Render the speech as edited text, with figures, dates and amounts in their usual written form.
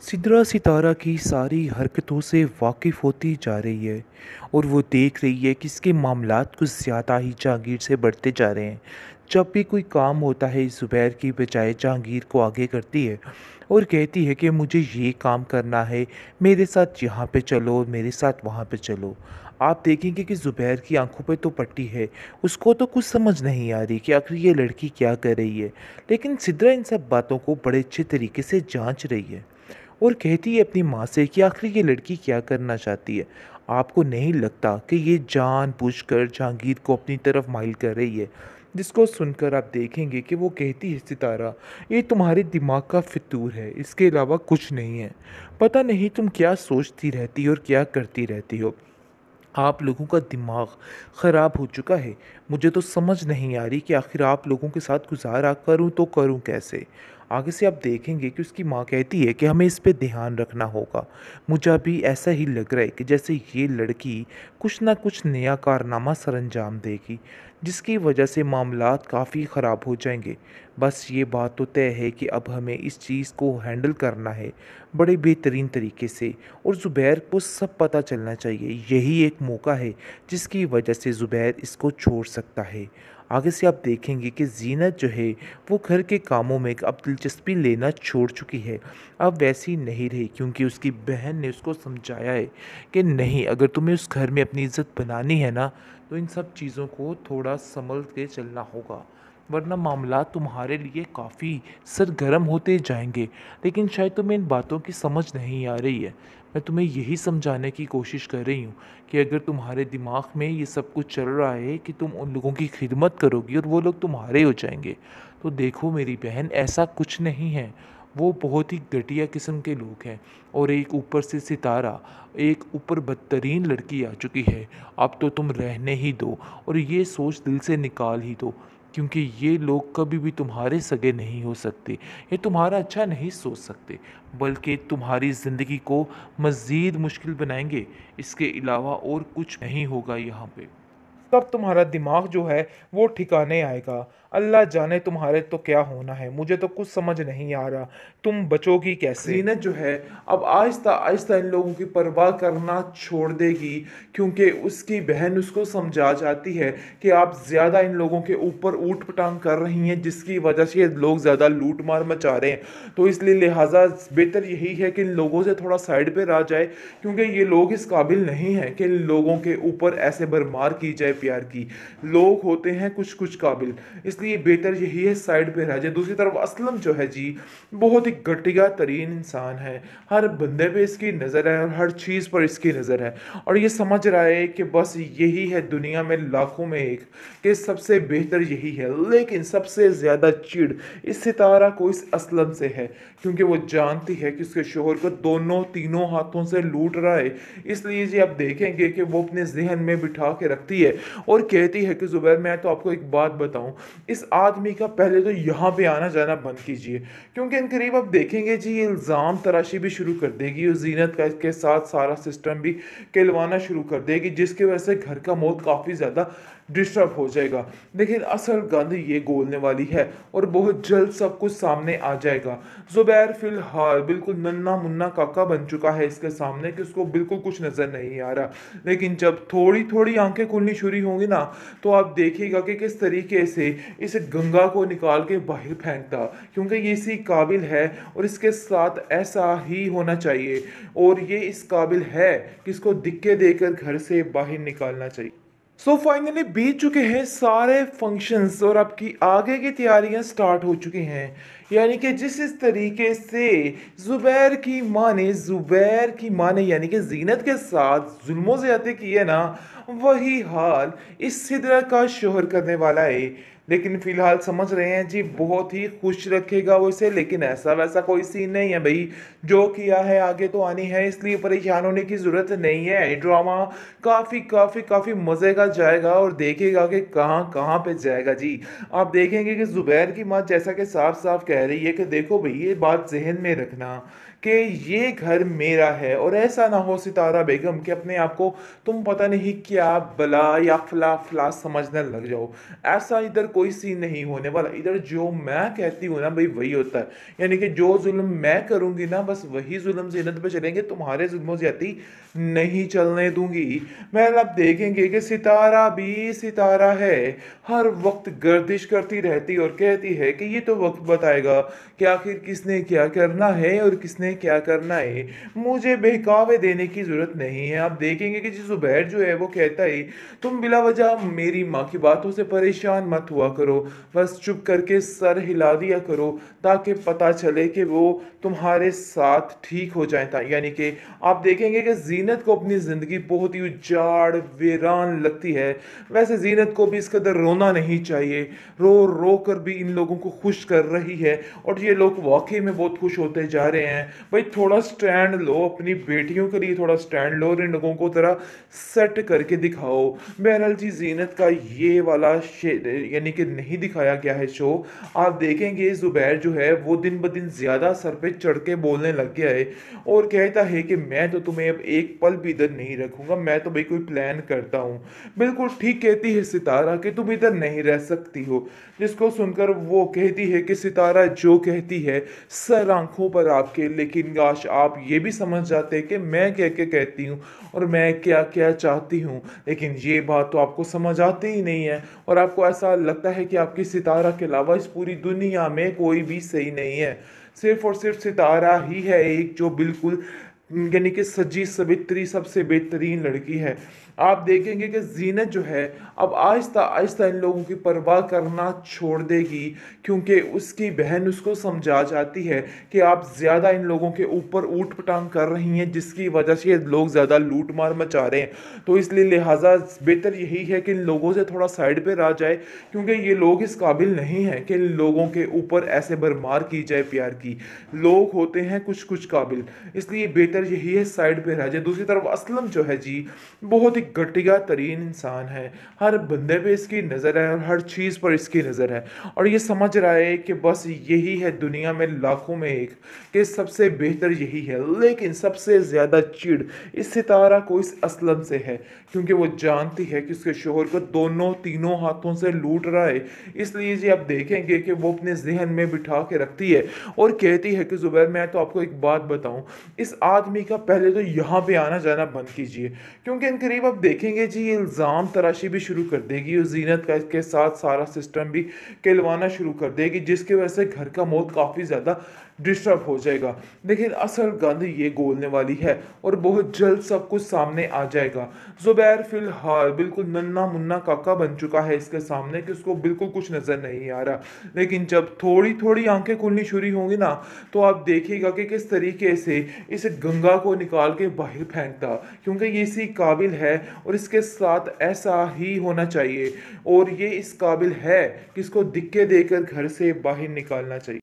सिद्रा सितारा की सारी हरकतों से वाकिफ़ होती जा रही है और वो देख रही है कि इसके मामलात कुछ ज़्यादा ही जहांगीर से बढ़ते जा रहे हैं। जब भी कोई काम होता है ज़ुबैर की बजाय जहांगीर को आगे करती है और कहती है कि मुझे ये काम करना है, मेरे साथ यहाँ पे चलो, मेरे साथ वहाँ पे चलो। आप देखेंगे कि ज़ुबैर की आंखों पे तो पट्टी है, उसको तो कुछ समझ नहीं आ रही कि आखिर ये लड़की क्या कर रही है। लेकिन सिद्रा इन सब बातों को बड़े अच्छे तरीके से जांच रही है और कहती है अपनी माँ से कि आखिर ये लड़की क्या करना चाहती है। आपको नहीं लगता कि ये जानबूझकर जहांगीर को अपनी तरफ माइल कर रही है? जिसको सुनकर आप देखेंगे कि वो कहती है, सितारा, ये तुम्हारे दिमाग का फितूर है, इसके अलावा कुछ नहीं है। पता नहीं तुम क्या सोचती रहती हो और क्या करती रहती हो। आप लोगों का दिमाग ख़राब हो चुका है। मुझे तो समझ नहीं आ रही कि आखिर आप लोगों के साथ गुज़ारा करूँ तो करूँ कैसे? आगे से आप देखेंगे कि उसकी माँ कहती है कि हमें इस पे ध्यान रखना होगा। मुझे अभी ऐसा ही लग रहा है कि जैसे ये लड़की कुछ ना कुछ नया कारनामा सरअंजाम देगी, जिसकी वजह से मामलात काफ़ी ख़राब हो जाएंगे। बस ये बात तो तय है कि अब हमें इस चीज़ को हैंडल करना है बड़े बेहतरीन तरीके से, और ज़ुबैर को सब पता चलना चाहिए। यही एक मौका है जिसकी वजह से ज़ुबैर इसको छोड़ सकता है। आगे से आप देखेंगे कि ज़ीनत जो है वो घर के कामों में अब दिलचस्पी लेना छोड़ चुकी है। अब वैसी नहीं रही, क्योंकि उसकी बहन ने उसको समझाया है कि नहीं, अगर तुम्हें उस घर में अपनी इज़्ज़त बनानी है ना, तो इन सब चीज़ों को थोड़ा संभल के चलना होगा, वरना मामला तुम्हारे लिए काफ़ी सरगर्म होते जाएंगे। लेकिन शायद तुम्हें इन बातों की समझ नहीं आ रही है। मैं तुम्हें यही समझाने की कोशिश कर रही हूँ कि अगर तुम्हारे दिमाग में ये सब कुछ चल रहा है कि तुम उन लोगों की खिदमत करोगी और वो लोग तुम्हारे हो जाएंगे, तो देखो मेरी बहन, ऐसा कुछ नहीं है। वो बहुत ही घटिया किस्म के लोग हैं, और एक ऊपर से सितारा, एक ऊपर बदतरीन लड़की आ चुकी है। अब तो तुम रहने ही दो और ये सोच दिल से निकाल ही दो, क्योंकि ये लोग कभी भी तुम्हारे सगे नहीं हो सकते। ये तुम्हारा अच्छा नहीं सोच सकते, बल्कि तुम्हारी ज़िंदगी को मज़ीद मुश्किल बनाएंगे। इसके अलावा और कुछ नहीं होगा यहाँ पे। तब तुम्हारा दिमाग जो है वो ठिकाने आएगा। अल्लाह जाने तुम्हारे तो क्या होना है, मुझे तो कुछ समझ नहीं आ रहा। तुम बचोगी कैसे? जीनत जो है अब आहिस्ता आहिस्ता इन लोगों की परवाह करना छोड़ देगी, क्योंकि उसकी बहन उसको समझा जाती है कि आप ज़्यादा इन लोगों के ऊपर ऊट पटांग कर रही हैं, जिसकी वजह से ये लोग ज़्यादा लूट मार मचा रहे हैं। तो इसलिए लिहाजा बेहतर यही है कि इन लोगों से थोड़ा साइड पे रह जाए, क्योंकि ये लोग इस काबिल नहीं हैं कि इन लोगों के ऊपर ऐसे भरमार की जाए प्यार की। लोग होते हैं कुछ कुछ काबिल, इसलिए बेहतर यही है साइड पे रह जाए। दूसरी तरफ असलम जो है जी, बहुत ही घटिया तरीन इंसान है। हर बंदे पे इसकी नज़र है और हर चीज़ पर इसकी नज़र है, और ये समझ रहा है कि बस यही है दुनिया में लाखों में एक, कि सबसे बेहतर यही है। लेकिन सबसे ज़्यादा चिढ़ इस सितारा को इस असलम से है, क्योंकि वो जानती है कि उसके शोहर को दोनों तीनों हाथों से लूट रहा है। इसलिए जी आप देखेंगे कि वो अपने जहन में बिठा के रखती है और कहती है कि ज़ुबैर, मैं तो आपको एक बात बताऊं, इस आदमी का पहले तो यहाँ पे आना जाना बंद कीजिए, क्योंकि इन करीब आप देखेंगे जी ये इल्ज़ाम तराशी भी शुरू कर देगी और जीनत का के साथ सारा सिस्टम भी कहलवाना शुरू कर देगी, जिसकी वजह से घर का माहौल काफ़ी ज़्यादा डिस्टर्ब हो जाएगा। लेकिन असल गंद ये गोलने वाली है और बहुत जल्द सब कुछ सामने आ जाएगा। ज़ुबैर फिलहाल बिल्कुल नन्ना मुन्ना काका बन चुका है इसके सामने, कि उसको बिल्कुल कुछ नज़र नहीं आ रहा। लेकिन जब थोड़ी थोड़ी आंखें खुलनी शुरू होंगी ना, तो आप देखिएगा कि किस तरीके से इस गंगा को निकाल के बाहर फेंकता, क्योंकि ये इसी काबिल है और इसके साथ ऐसा ही होना चाहिए, और ये इस काबिल है कि इसको दिक्के देकर घर से बाहर निकालना चाहिए। सो फाइनली बीत चुके हैं सारे फंक्शंस और आपकी आगे की तैयारियां स्टार्ट हो चुकी हैं। यानी कि जिस इस तरीके से ज़ुबैर की माँ ने यानी कि जीनत के साथ जुल्मों ज़्यादती की है ना, वही हाल इस सिदरा का शोहर करने वाला है। लेकिन फिलहाल समझ रहे हैं जी, बहुत ही खुश रखेगा वो इसे, लेकिन ऐसा वैसा कोई सीन नहीं है भाई। जो किया है आगे तो आनी है, इसलिए परेशान होने की जरूरत नहीं है। ये ड्रामा काफी काफी काफी मजे का जाएगा और देखेगा कि कहाँ कहाँ पे जाएगा जी। आप देखेंगे कि जुबैर की माँ जैसा कि साफ साफ कह रही है कि देखो भाई, ये बात जहन में रखना कि ये घर मेरा है, और ऐसा ना हो सितारा बेगम कि अपने आप को तुम पता नहीं क्या बला या फला फला समझने लग जाओ। ऐसा इधर कोई सीन नहीं होने वाला। इधर जो मैं कहती हूँ ना भाई वही होता है। यानी कि जो जुल्म मैं करूँगी ना बस वही जुल्म ज़ीनत पे चलेंगे, तुम्हारे जुल्म ज़्यादती नहीं चलने दूंगी। मैं अब देखेंगे कि सितारा भी सितारा है, हर वक्त गर्दिश करती रहती और कहती है कि ये तो वक्त बताएगा कि आखिर किसने क्या करना है और किसने क्या करना है। मुझे बहकावे देने की जरूरत नहीं है। आप देखेंगे कि जुबैर जो है वो कहता है तुम बिला वजह मेरी माँ की बातों से परेशान मत हुआ करो, बस चुप करके सर हिला दिया करो ताकि पता चले कि वो तुम्हारे साथ ठीक हो जाए था। यानी कि आप देखेंगे कि जीनत को अपनी ज़िंदगी बहुत ही उजाड़ वीरान लगती है। वैसे जीनत को भी इस कदर रोना नहीं चाहिए, रो रो कर भी इन लोगों को खुश कर रही है और ये लोग वाकई में बहुत खुश होते जा रहे हैं। भाई थोड़ा स्टैंड लो, अपनी बेटियों के लिए थोड़ा स्टैंड लो और इन लोगों को जरा सेट करके दिखाओ। बहरहाल जी जीनत का ये वाला यानी कि नहीं दिखाया गया है शो। आप देखेंगे जुबैर जो है वो दिन ब दिन ज्यादा सर पे चढ़ के बोलने लग गया है और कहता है कि मैं तो तुम्हें अब एक पल भी इधर नहीं रखूंगा, मैं तो भाई कोई प्लान करता हूँ। बिल्कुल ठीक कहती है सितारा कि तुम इधर नहीं रह सकती हो, जिसको सुनकर वो कहती है कि सितारा जो कहती है सर आंखों पर आपके, लेकिन काश आप ये भी समझ जाते कि मैं क्या क्या कहती हूँ और मैं क्या क्या चाहती हूँ। लेकिन ये बात तो आपको समझ आती ही नहीं है और आपको ऐसा लगता है कि आपकी सितारा के अलावा इस पूरी दुनिया में कोई भी सही नहीं है। सिर्फ और सिर्फ सितारा ही है एक जो बिल्कुल यानी कि सजी सवित्री सबसे बेहतरीन लड़की है। आप देखेंगे कि जीनत जो है अब आहिस्ता आहिस्ता इन लोगों की परवाह करना छोड़ देगी, क्योंकि उसकी बहन उसको समझा जाती है कि आप ज़्यादा इन लोगों के ऊपर ऊट पटांग कर रही हैं जिसकी वजह से ये लोग ज़्यादा लूट मार मचा रहे हैं। तो इसलिए लिहाजा बेहतर यही है कि इन लोगों से थोड़ा साइड पे रह जाए, क्योंकि ये लोग इस काबिल नहीं है कि इन लोगों के ऊपर ऐसे भरमार की जाए प्यार की। लोग होते हैं कुछ कुछ काबिल, इसलिए बेहतर यही है साइड पे रह जाए। दूसरी तरफ असलम जो है जी बहुत ही घटिया तरीन इंसान है, हर बंदे पे इसकी नज़र है और हर चीज़ पर इसकी नज़र है और ये समझ रहा है कि बस यही है दुनिया में लाखों में एक कि सबसे बेहतर यही है। लेकिन सबसे ज़्यादा चिढ़ इस सितारा को इस असलम से है, क्योंकि वो जानती है कि उसके शोहर को दोनों तीनों हाथों से लूट रहा है। इसलिए जी आप देखेंगे कि वो अपने जहन में बिठा के रखती है और कहती है कि जुबैर मैं तो आपको एक बात बताऊं, इस आदमी का पहले तो यहाँ पे आना जाना बंद कीजिए, क्योंकि इन करीब आप देखेंगे जी ये इल्ज़ाम तराशी भी शुरू कर देगी और जीनत का के साथ सारा सिस्टम भी कहलवाना शुरू कर देगी, जिसकी वजह से घर का माहौल काफ़ी ज़्यादा डिस्टर्ब हो जाएगा। लेकिन असल गंद ये गोलने वाली है और बहुत जल्द सब कुछ सामने आ जाएगा। जुबैर फिलहाल बिल्कुल नन्ना मुन्ना काका बन चुका है इसके सामने कि उसको बिल्कुल कुछ नज़र नहीं आ रहा, लेकिन जब थोड़ी थोड़ी आंखें खुलनी शुरू होंगी ना तो आप देखिएगा कि किस तरीके से इस गंगा को निकाल के बाहर फेंकता, क्योंकि ये इसी काबिल है और इसके साथ ऐसा ही होना चाहिए और ये इस काबिल है कि इसको दिक्के देकर घर से बाहर निकालना चाहिए।